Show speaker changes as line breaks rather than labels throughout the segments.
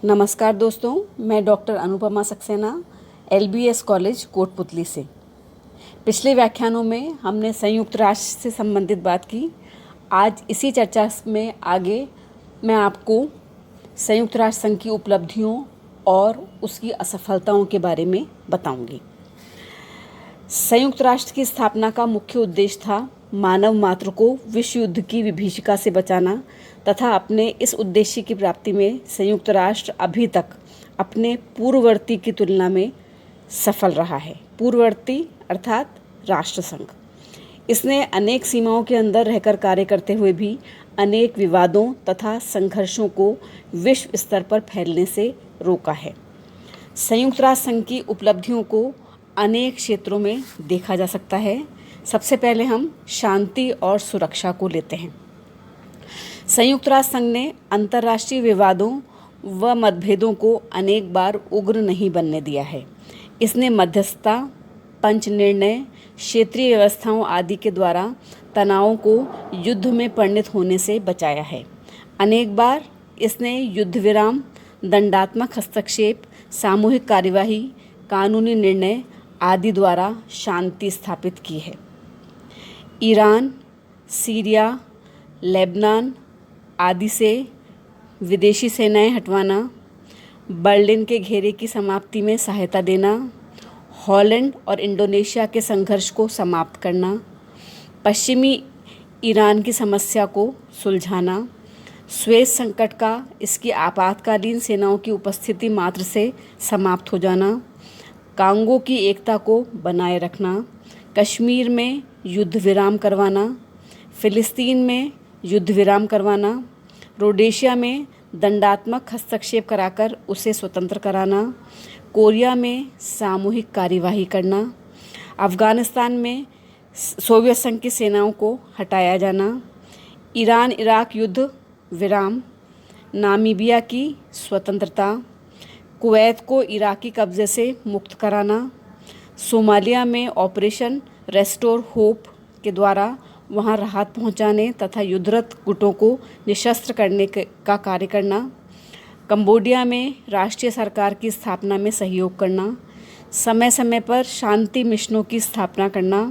नमस्कार दोस्तों, मैं doctor Anupama Saxena LBS college Kotputli से। पिछले व्याख्यानों में हमने संयुक्त राष्ट्र से संबंधित बात की। आज इसी चर्चा में आगे मैं आपको संयुक्त राष्ट्र संघ की उपलब्धियों और उसकी असफलताओं के बारे में बताऊंगी। संयुक्त राष्ट्र की स्थापना का मुख्य उद्देश्य था मानव मात्र को विश्व युद्ध की विभीषिका से बचाना तथा अपने इस उद्देश्य की प्राप्ति में संयुक्त राष्ट्र अभी तक अपने पूर्ववर्ती की तुलना में सफल रहा है। पूर्ववर्ती अर्थात राष्ट्र संघ। इसने अनेक सीमाओं के अंदर रहकर कार्य करते हुए भी अनेक विवादों तथा संघर्षों को विश्व स्तर पर फैलने से रोका है। संयुक्त राष्ट्र संघ की उपलब्धियों को अनेक क्षेत्रों में देखा जा सकता है। सबसे पहले हम शांति और सुरक्षा को लेते हैं। संयुक्त राष्ट्र संघ ने अंतर्राष्ट्रीय विवादों व मतभेदों को अनेक बार उग्र नहीं बनने दिया है। इसने मध्यस्थता, पंच निर्णय, क्षेत्रीय व्यवस्थाओं आदि के द्वारा तनावों को युद्ध में परिणत होने से बचाया है। अनेक बार इसने युद्ध विराम, दंडात्मक हस्तक्षेप, सामूहिक कार्यवाही, कानूनी निर्णय आदि द्वारा शांति स्थापित की है। ईरान, सीरिया, लेबनान आदि से विदेशी सेनाएं हटवाना, बर्लिन के घेरे की समाप्ति में सहायता देना, हॉलैंड और इंडोनेशिया के संघर्ष को समाप्त करना, पश्चिमी ईरान की समस्या को सुलझाना, स्वेज संकट का इसकी आपातकालीन सेनाओं की उपस्थिति मात्र से समाप्त हो जाना, कांगो की एकता को बनाए रखना, कश्मीर में युद्ध विराम करवाना, फिलिस्तीन में युद्ध विराम करवाना, रोडेशिया में दंडात्मक हस्तक्षेप कराकर उसे स्वतंत्र कराना, कोरिया में सामूहिक कार्यवाही करना, अफ़गानिस्तान में सोवियत संघ की सेनाओं को हटाया जाना, ईरान इराक युद्ध विराम, नामीबिया की स्वतंत्रता, कुवैत को इराकी कब्ज़े से मुक्त कराना, सोमालिया में ऑपरेशन रेस्टोर होप के द्वारा वहां राहत पहुंचाने तथा युद्धरत गुटों को निशस्त्र करने का कार्य करना, कंबोडिया में राष्ट्रीय सरकार की स्थापना में सहयोग करना, समय समय पर शांति मिशनों की स्थापना करना,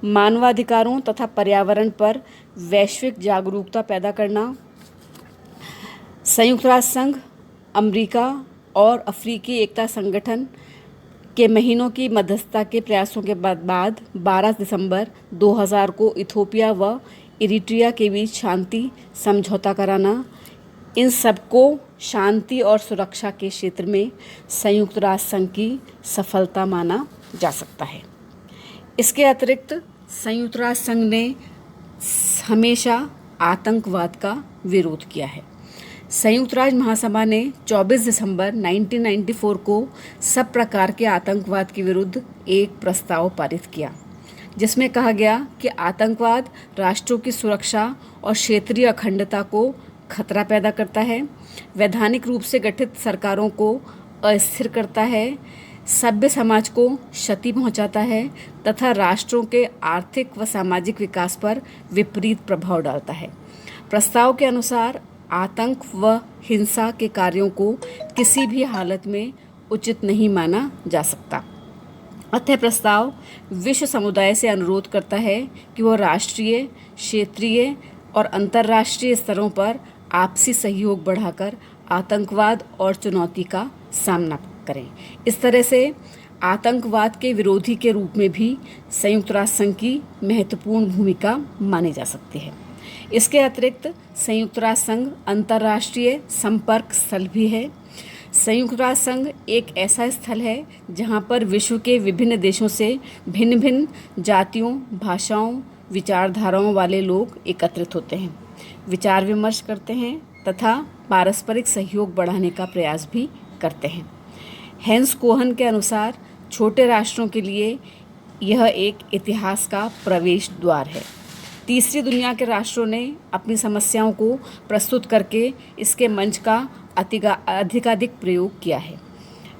मानवाधिकारों तथा पर्यावरण पर वैश्विक जागरूकता पैदा करना, संयुक्त राष्ट्र संघ, अमेरिका और अफ्रीकी एकता संगठन के महीनों की मध्यस्थता के प्रयासों के बाद 12 दिसंबर 2000 को इथियोपिया व इरिट्रिया के बीच शांति समझौता कराना, इन सबको शांति और सुरक्षा के क्षेत्र में संयुक्त राष्ट्र संघ की सफलता माना जा सकता है। इसके अतिरिक्त संयुक्त राष्ट्र संघ ने हमेशा आतंकवाद का विरोध किया है। संयुक्त राष्ट्र महासभा ने 24 दिसंबर 1994 को सब प्रकार के आतंकवाद के विरुद्ध एक प्रस्ताव पारित किया, जिसमें कहा गया कि आतंकवाद राष्ट्रों की सुरक्षा और क्षेत्रीय अखंडता को खतरा पैदा करता है, वैधानिक रूप से गठित सरकारों को अस्थिर करता है, सभ्य समाज को क्षति पहुंचाता है तथा राष्ट्रों के आर्थिक व सामाजिक विकास पर विपरीत प्रभाव डालता है। प्रस्ताव के अनुसार आतंक व हिंसा के कार्यों को किसी भी हालत में उचित नहीं माना जा सकता। अतः प्रस्ताव विश्व समुदाय से अनुरोध करता है कि वह राष्ट्रीय, क्षेत्रीय और अंतर्राष्ट्रीय स्तरों पर आपसी सहयोग बढ़ाकर आतंकवाद और चुनौती का सामना करें। इस तरह से आतंकवाद के विरोधी के रूप में भी संयुक्त राष्ट्र संघ की महत्वपूर्ण भूमिका मानी जा सकती है। इसके अतिरिक्त संयुक्त राष्ट्र संघ अंतर्राष्ट्रीय संपर्क स्थल भी है। संयुक्त राष्ट्र संघ एक ऐसा स्थल है जहां पर विश्व के विभिन्न देशों से भिन्न भिन्न जातियों, भाषाओं, विचारधाराओं वाले लोग एकत्रित होते हैं, विचार विमर्श करते हैं तथा पारस्परिक सहयोग बढ़ाने का प्रयास भी करते हैं। हैंस कोहन के अनुसार छोटे राष्ट्रों के लिए यह एक इतिहास का प्रवेश द्वार है। तीसरी दुनिया के राष्ट्रों ने अपनी समस्याओं को प्रस्तुत करके इसके मंच का अधिकाधिक प्रयोग किया है।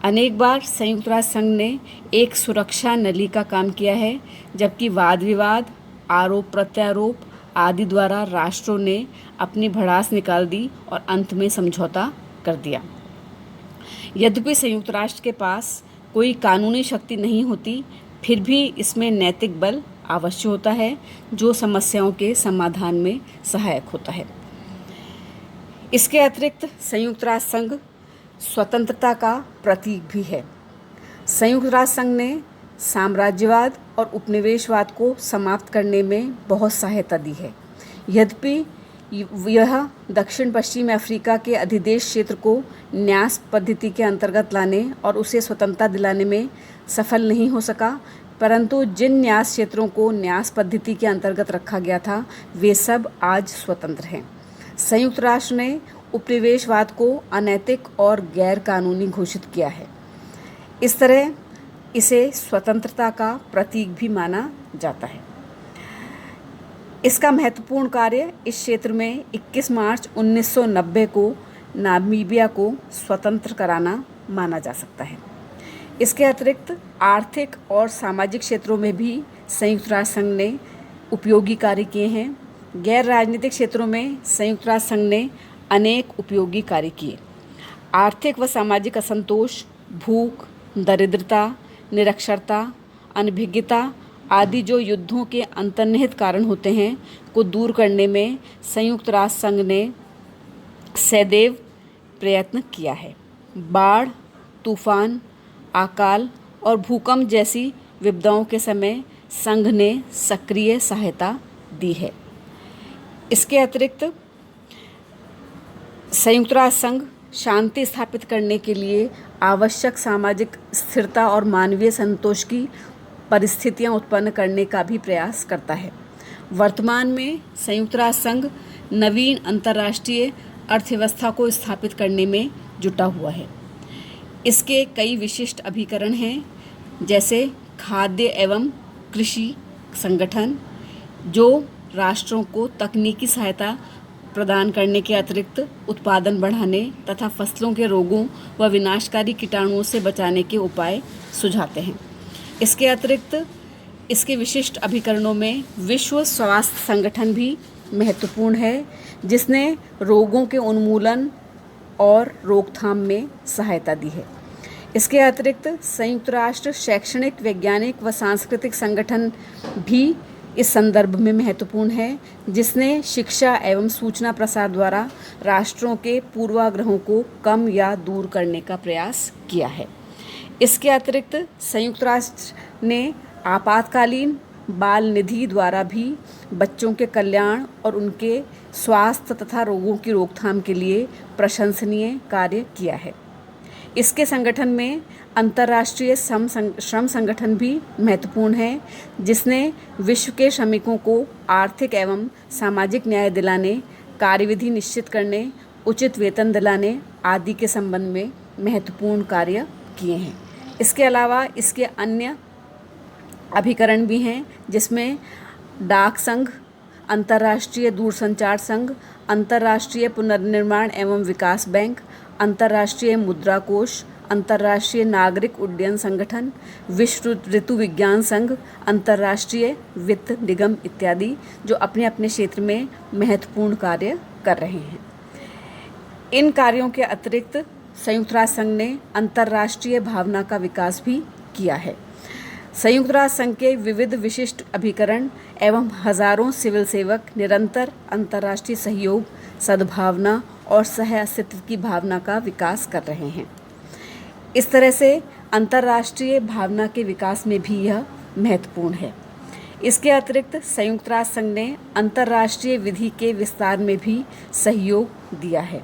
अनेक बार संयुक्त राष्ट्र संघ ने एक सुरक्षा नली का काम किया है, जबकि वाद विवाद, आरोप प्रत्यारोप आदि द्वारा राष्ट्रों ने अपनी भड़ास निकाल दी और अंत में समझौता कर दिया। यद्यपि संयुक्त राष्ट्र के पास कोई कानूनी शक्ति नहीं होती, फिर भी इसमें नैतिक बल आवश्यक होता है जो समस्याओं के समाधान में सहायक होता है। इसके अतिरिक्त संयुक्त राष्ट्र संघ स्वतंत्रता का प्रतीक भी है। संयुक्त राष्ट्र संघ ने साम्राज्यवाद और उपनिवेशवाद को समाप्त करने में बहुत सहायता दी है। यद्यपि यह दक्षिण पश्चिम अफ्रीका के अधिदेश क्षेत्र को न्यास पद्धति के अंतर्गत लाने और उसे स्वतंत्रता दिलाने में सफल नहीं हो सका, परंतु जिन न्यास क्षेत्रों को न्यास पद्धति के अंतर्गत रखा गया था वे सब आज स्वतंत्र हैं। संयुक्त राष्ट्र ने उपनिवेशवाद को अनैतिक और गैर कानूनी घोषित किया है। इस तरह इसे स्वतंत्रता का प्रतीक भी माना जाता है। इसका महत्वपूर्ण कार्य इस क्षेत्र में 21 मार्च 1990 को नामीबिया को स्वतंत्र कराना माना जा सकता है। इसके अतिरिक्त आर्थिक और सामाजिक क्षेत्रों में भी संयुक्त राष्ट्र संघ ने उपयोगी कार्य किए हैं। गैर राजनीतिक क्षेत्रों में संयुक्त राष्ट्र संघ ने अनेक उपयोगी कार्य किए। आर्थिक व सामाजिक असंतोष, भूख, दरिद्रता, निरक्षरता, अनभिज्ञता आदि जो युद्धों के अंतर्निहित कारण होते हैं को दूर करने में संयुक्त राष्ट्र संघ ने सदैव प्रयत्न किया है। बाढ़, तूफान, अकाल और भूकंप जैसी विपदाओं के समय संघ ने सक्रिय सहायता दी है। इसके अतिरिक्त संयुक्त राष्ट्र संघ शांति स्थापित करने के लिए आवश्यक सामाजिक स्थिरता और मानवीय संतोष की परिस्थितियां उत्पन्न करने का भी प्रयास करता है। वर्तमान में संयुक्त राष्ट्र संघ नवीन अंतर्राष्ट्रीय अर्थव्यवस्था को स्थापित करने में जुटा हुआ है। इसके कई विशिष्ट अभिकरण हैं, जैसे खाद्य एवं कृषि संगठन, जो राष्ट्रों को तकनीकी सहायता प्रदान करने के अतिरिक्त उत्पादन बढ़ाने तथा फसलों के रोगों व विनाशकारी कीटाणुओं से बचाने के उपाय सुझाते हैं। इसके अतिरिक्त इसके विशिष्ट अभिकरणों में विश्व स्वास्थ्य संगठन भी महत्वपूर्ण है, जिसने रोगों के उन्मूलन और रोकथाम में सहायता दी है। इसके अतिरिक्त संयुक्त राष्ट्र शैक्षणिक, वैज्ञानिक व सांस्कृतिक संगठन भी इस संदर्भ में महत्वपूर्ण है, जिसने शिक्षा एवं सूचना प्रसार द्वारा राष्ट्रों के पूर्वाग्रहों को कम या दूर करने का प्रयास किया है। इसके अतिरिक्त संयुक्त राष्ट्र ने आपातकालीन बाल निधि द्वारा भी बच्चों के कल्याण और उनके स्वास्थ्य तथा रोगों की रोकथाम के लिए प्रशंसनीय कार्य किया है। इसके संगठन में अंतर्राष्ट्रीय श्रम संगठन भी महत्वपूर्ण है, जिसने विश्व के श्रमिकों को आर्थिक एवं सामाजिक न्याय दिलाने, कार्यविधि निश्चित करने, उचित वेतन दिलाने आदि के संबंध में महत्वपूर्ण कार्य किए हैं। इसके अलावा इसके अन्य अभिकरण भी हैं, जिसमें डाक संघ, अंतर्राष्ट्रीय दूरसंचार संघ, अंतर्राष्ट्रीय पुनर्निर्माण एवं विकास बैंक, अंतर्राष्ट्रीय मुद्रा कोष, अंतर्राष्ट्रीय नागरिक उड्डयन संगठन, विश्व ऋतु विज्ञान संघ, अंतर्राष्ट्रीय वित्त निगम इत्यादि, जो अपने अपने क्षेत्र में महत्वपूर्ण कार्य कर रहे हैं। इन कार्यों के अतिरिक्त संयुक्त राष्ट्र संघ ने अंतर्राष्ट्रीय भावना का विकास भी किया है। संयुक्त राष्ट्र संघ के विविध विशिष्ट अभिकरण एवं हजारों सिविल सेवक निरंतर अंतर्राष्ट्रीय सहयोग, सद्भावना और सह अस्तित्व की भावना का विकास कर रहे हैं। इस तरह से अंतर्राष्ट्रीय भावना के विकास में भी यह महत्वपूर्ण है। इसके अतिरिक्त संयुक्त राष्ट्र संघ ने अंतर्राष्ट्रीय विधि के विस्तार में भी सहयोग दिया है।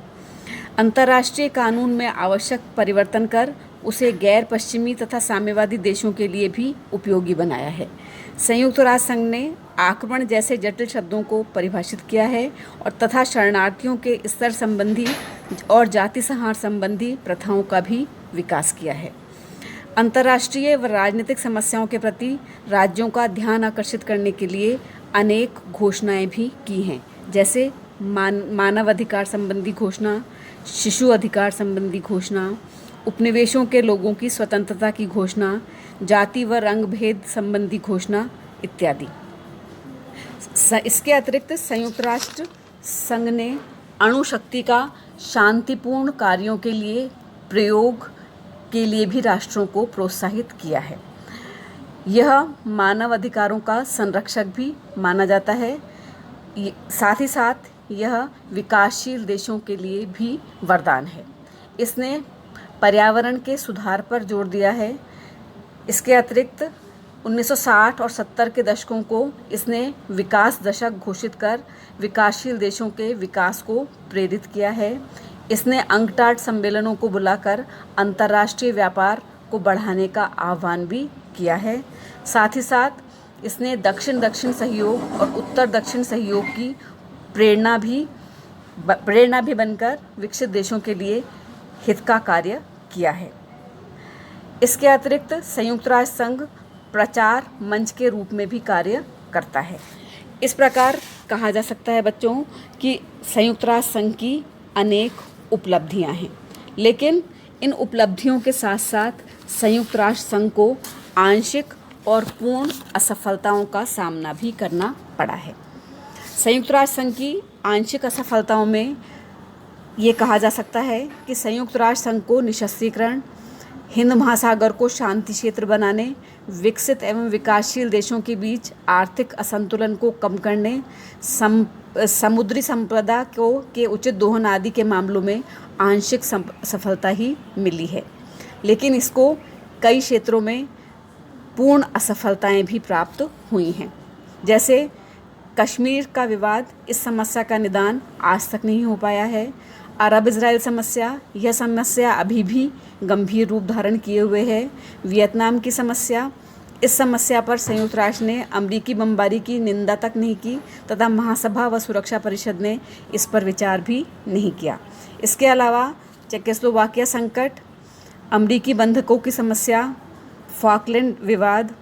अंतर्राष्ट्रीय कानून में आवश्यक परिवर्तन कर उसे गैर पश्चिमी तथा साम्यवादी देशों के लिए भी उपयोगी बनाया है। संयुक्त राष्ट्र संघ ने आक्रमण जैसे जटिल शब्दों को परिभाषित किया है और तथा शरणार्थियों के स्तर संबंधी और जाति संहार संबंधी प्रथाओं का भी विकास किया है। अंतर्राष्ट्रीय व राजनीतिक समस्याओं के प्रति राज्यों का ध्यान आकर्षित करने के लिए अनेक घोषणाएं भी की हैं, जैसे मानव अधिकार संबंधी घोषणा, शिशु अधिकार संबंधी घोषणा, उपनिवेशों के लोगों की स्वतंत्रता की घोषणा, जाति व रंग भेद संबंधी घोषणा इत्यादि। इसके अतिरिक्त संयुक्त राष्ट्र संघ ने अणु शक्ति का शांतिपूर्ण कार्यों के लिए प्रयोग के लिए भी राष्ट्रों को प्रोत्साहित किया है। यह मानव अधिकारों का संरक्षक भी माना जाता है। साथ ही साथ यह विकासशील देशों के लिए भी वरदान है। इसने पर्यावरण के सुधार पर जोर दिया है। इसके अतिरिक्त 1960 और 70 के दशकों को इसने विकास दशक घोषित कर विकासशील देशों के विकास को प्रेरित किया है। इसने अंकटाड सम्मेलनों को बुलाकर अंतर्राष्ट्रीय व्यापार को बढ़ाने का आह्वान भी किया है। साथ ही साथ इसने दक्षिण दक्षिण सहयोग और उत्तर दक्षिण सहयोग की प्रेरणा भी बनकर विकसित देशों के लिए हित का कार्य किया है। इसके अतिरिक्त संयुक्त राष्ट्र संघ प्रचार मंच के रूप में भी कार्य करता है। इस प्रकार कहा जा सकता है बच्चों कि संयुक्त राष्ट्र संघ की अनेक उपलब्धियां हैं, लेकिन इन उपलब्धियों के साथ साथ संयुक्त राष्ट्र संघ को आंशिक और पूर्ण असफलताओं का सामना भी करना पड़ा है। संयुक्त राष्ट्र संघ की आंशिक असफलताओं में ये कहा जा सकता है कि संयुक्त राष्ट्र संघ को निशस्त्रीकरण, हिंद महासागर को शांति क्षेत्र बनाने, विकसित एवं विकासशील देशों के बीच आर्थिक असंतुलन को कम करने, समुद्री संपदा के उचित दोहन आदि के मामलों में आंशिक सफलता ही मिली है। लेकिन इसको कई क्षेत्रों में पूर्ण असफलताएं भी प्राप्त हुई हैं। जैसे कश्मीर का विवाद, इस समस्या का निदान आज तक नहीं हो पाया है। अरब इजराइल समस्या, यह समस्या अभी भी गंभीर रूप धारण किए हुए है। वियतनाम की समस्या, इस समस्या पर संयुक्त राष्ट्र ने अमेरिकी बमबारी की निंदा तक नहीं की तथा महासभा व सुरक्षा परिषद ने इस पर विचार भी नहीं किया। इसके अलावा चेकोस्लोवाकिया संकट, अमेरिकी बंधकों की समस्या, फॉकलैंड विवाद,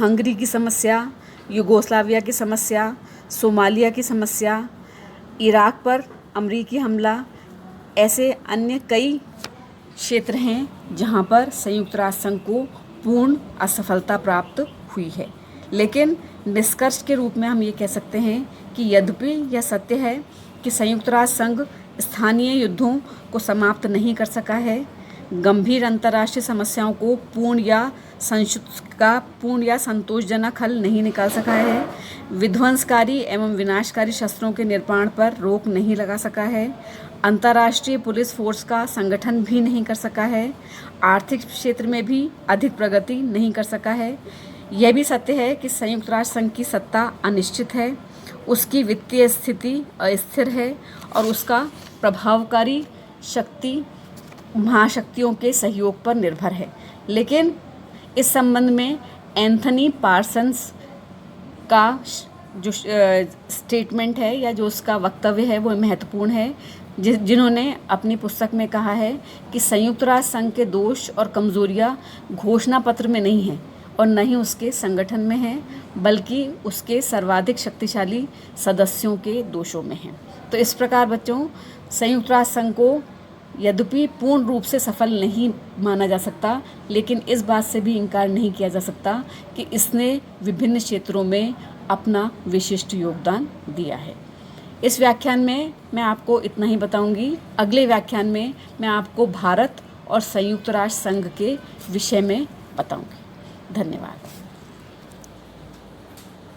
हंगरी की समस्या, युगोस्लाविया की समस्या, सोमालिया की समस्या, इराक पर अमेरिकी हमला, ऐसे अन्य कई क्षेत्र हैं जहां पर संयुक्त राष्ट्र संघ को पूर्ण असफलता प्राप्त हुई है। लेकिन निष्कर्ष के रूप में हम ये कह सकते हैं कि यद्यपि यह सत्य है कि संयुक्त राष्ट्र संघ स्थानीय युद्धों को समाप्त नहीं कर सका है, गंभीर अंतर्राष्ट्रीय समस्याओं को पूर्ण या संतोषजनक हल नहीं निकाल सका है, विध्वंसकारी एवं विनाशकारी शस्त्रों के निर्माण पर रोक नहीं लगा सका है, अंतर्राष्ट्रीय पुलिस फोर्स का संगठन भी नहीं कर सका है, आर्थिक क्षेत्र में भी अधिक प्रगति नहीं कर सका है। यह भी सत्य है कि संयुक्त राष्ट्र संघ की सत्ता अनिश्चित है, उसकी वित्तीय स्थिति अस्थिर है और उसका प्रभावकारी शक्ति महाशक्तियों के सहयोग पर निर्भर है। लेकिन इस संबंध में एंथनी पार्सन्स का जो स्टेटमेंट है या जो उसका वक्तव्य है वो महत्वपूर्ण है, जिन्होंने अपनी पुस्तक में कहा है कि संयुक्त राष्ट्र संघ के दोष और कमजोरियां घोषणा पत्र में नहीं हैं और न ही उसके संगठन में हैं, बल्कि उसके सर्वाधिक शक्तिशाली सदस्यों के दोषों में हैं। तो इस प्रकार बच्चों, संयुक्त राष्ट्र संघ को यद्यपि पूर्ण रूप से सफल नहीं माना जा सकता, लेकिन इस बात से भी इनकार नहीं किया जा सकता कि इसने विभिन्न क्षेत्रों में अपना विशिष्ट योगदान दिया है। इस व्याख्यान में मैं आपको इतना ही बताऊंगी। अगले व्याख्यान में मैं आपको भारत और संयुक्त राष्ट्र संघ के विषय में बताऊंगी। धन्यवाद।